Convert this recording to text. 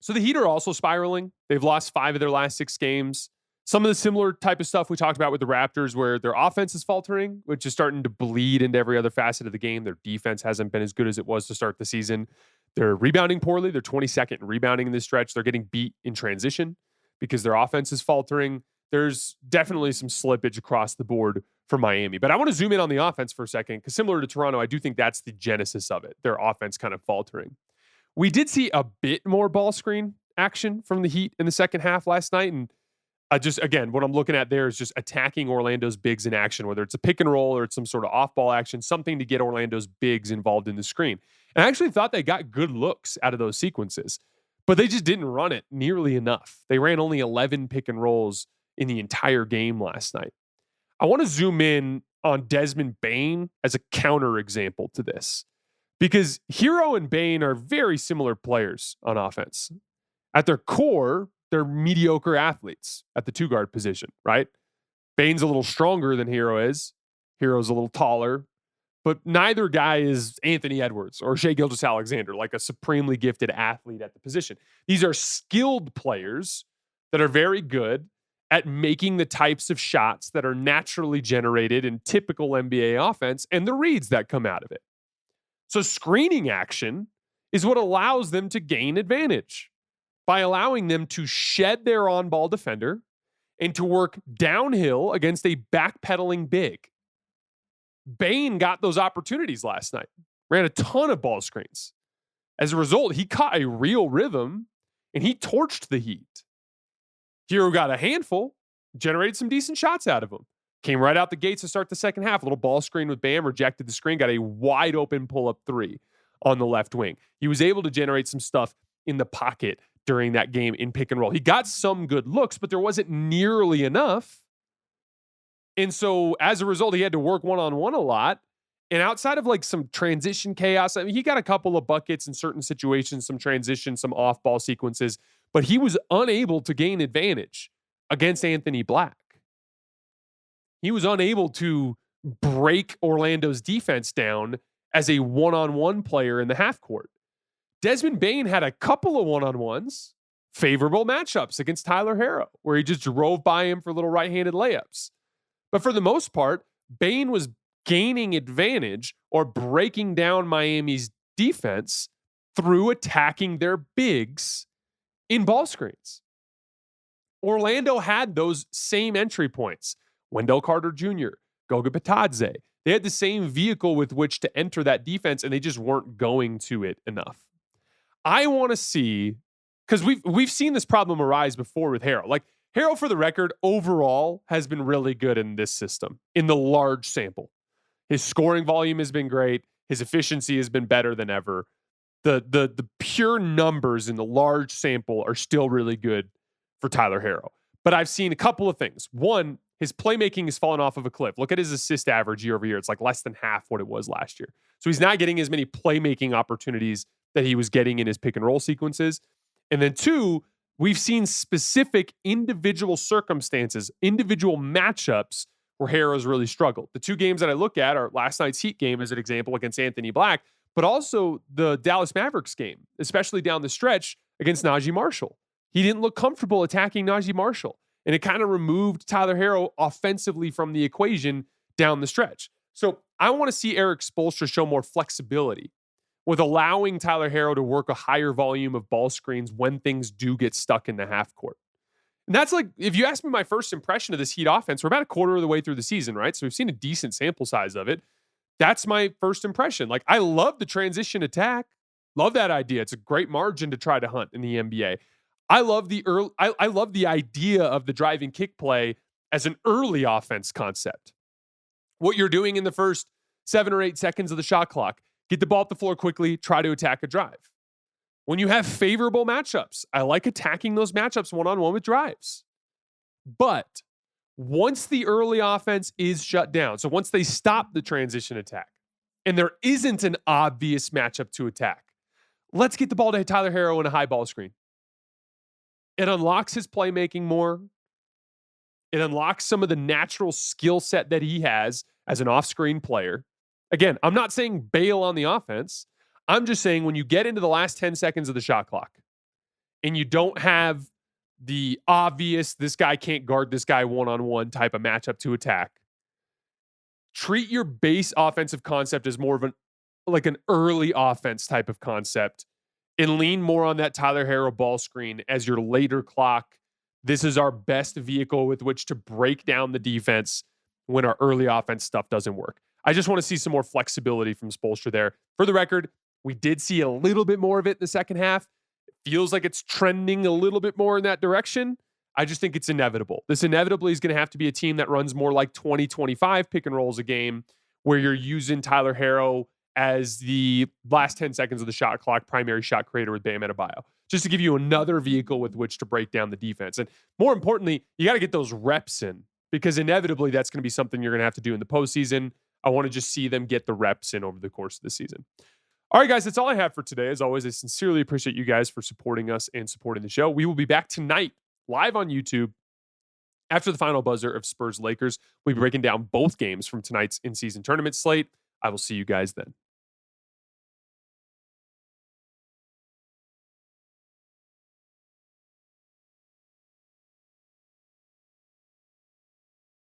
So the Heat are also spiraling. They've lost 5 of their last 6 games. Some of the similar type of stuff we talked about with the Raptors, where their offense is faltering, which is starting to bleed into every other facet of the game. Their defense hasn't been as good as it was to start the season. They're rebounding poorly. They're 22nd in rebounding in this stretch. They're getting beat in transition because their offense is faltering. There's definitely some slippage across the board for Miami. But I want to zoom in on the offense for a second, because similar to Toronto, I do think that's the genesis of it, their offense kind of faltering. We did see a bit more ball screen action from the Heat in the second half last night. And again, what I'm looking at there is just attacking Orlando's bigs in action, whether it's a pick and roll or it's some sort of off ball action, something to get Orlando's bigs involved in the screen. And I actually thought they got good looks out of those sequences, but they just didn't run it nearly enough. They ran only 11 pick and rolls in the entire game last night. I want to zoom in on Desmond Bane as a counter example to this, because Herro and Bane are very similar players on offense. At their core, they're mediocre athletes at the 2 guard position, right? Bane's a little stronger than Herro is. Herro's a little taller, but neither guy is Anthony Edwards or Shai Gilgeous-Alexander, like a supremely gifted athlete at the position. These are skilled players that are very good at making the types of shots that are naturally generated in typical NBA offense and the reads that come out of it. So screening action is what allows them to gain advantage by allowing them to shed their on-ball defender and to work downhill against a backpedaling big. Bane got those opportunities last night, ran a ton of ball screens. As a result, he caught a real rhythm and he torched the Heat. Herro got a handful, generated some decent shots out of him. Came right out the gates to start the second half. A little ball screen with Bam, rejected the screen, got a wide open pull-up 3 on the left wing. He was able to generate some stuff in the pocket during that game in pick and roll. He got some good looks, but there wasn't nearly enough. And so as a result, he had to work one-on-one a lot. And outside of like some transition chaos, I mean, he got a couple of buckets in certain situations, some transition, some off-ball sequences, but he was unable to gain advantage against Anthony Black. He was unable to break Orlando's defense down as a one-on-one player in the half court. Desmond Bane had a couple of one-on-ones, favorable matchups against Tyler Herro, where he just drove by him for little right-handed layups. But for the most part, Bane was gaining advantage or breaking down Miami's defense through attacking their bigs in ball screens. Orlando had those same entry points. Wendell Carter Jr., Goga Bitadze. They had the same vehicle with which to enter that defense, and they just weren't going to it enough. I want to see, because we've seen this problem arise before with Herro. Like, Herro, for the record, overall has been really good in this system, in the large sample. His scoring volume has been great. His efficiency has been better than ever. The pure numbers in the large sample are still really good for Tyler Herro. But I've seen a couple of things. One, his playmaking has fallen off of a cliff. Look at his assist average year over year. It's like less than half what it was last year. So he's not getting as many playmaking opportunities that he was getting in his pick and roll sequences. And then 2, we've seen specific individual circumstances, individual matchups where Herro's really struggled. The 2 games that I look at are last night's Heat game as an example against Anthony Black, but also the Dallas Mavericks game, especially down the stretch against Najee Marshall. He didn't look comfortable attacking Najee Marshall, and it kind of removed Tyler Herro offensively from the equation down the stretch. So I want to see Erik Spoelstra show more flexibility with allowing Tyler Herro to work a higher volume of ball screens when things do get stuck in the half court. And that's like, if you ask me my first impression of this Heat offense, we're about a quarter of the way through the season, right? So we've seen a decent sample size of it. That's my first impression. Like, I love the transition attack. Love that idea. It's a great margin to try to hunt in the NBA. I love the I love the idea of the driving kick play as an early offense concept. What you're doing in the first 7 or 8 seconds of the shot clock, get the ball off the floor quickly, try to attack a drive. When you have favorable matchups, I like attacking those matchups one-on-one with drives. But once the early offense is shut down, so once they stop the transition attack and there isn't an obvious matchup to attack, let's get the ball to Tyler Herro in a high ball screen. It unlocks his playmaking more. It unlocks some of the natural skill set that he has as an off-screen player. Again, I'm not saying bail on the offense. I'm just saying when you get into the last 10 seconds of the shot clock and you don't have the obvious, this guy can't guard this guy one-on-one type of matchup to attack, treat your base offensive concept as more of an early offense type of concept and lean more on that Tyler Herro ball screen as your later clock. This is our best vehicle with which to break down the defense when our early offense stuff doesn't work. I just want to see some more flexibility from Spoelstra there. For the record, we did see a little bit more of it in the second half. It feels like it's trending a little bit more in that direction. I just think it's inevitable. This inevitably is going to have to be a team that runs more like 20-25 pick and rolls a game, where you're using Tyler Herro as the last 10 seconds of the shot clock primary shot creator with Bam Adebayo, just to give you another vehicle with which to break down the defense. And more importantly, you got to get those reps in, because inevitably that's going to be something you're going to have to do in the postseason. I want to just see them get the reps in over the course of the season. All right, guys, that's all I have for today. As always, I sincerely appreciate you guys for supporting us and supporting the show. We will be back tonight live on YouTube after the final buzzer of Spurs Lakers. We'll be breaking down both games from tonight's in-season tournament slate. I will see you guys then.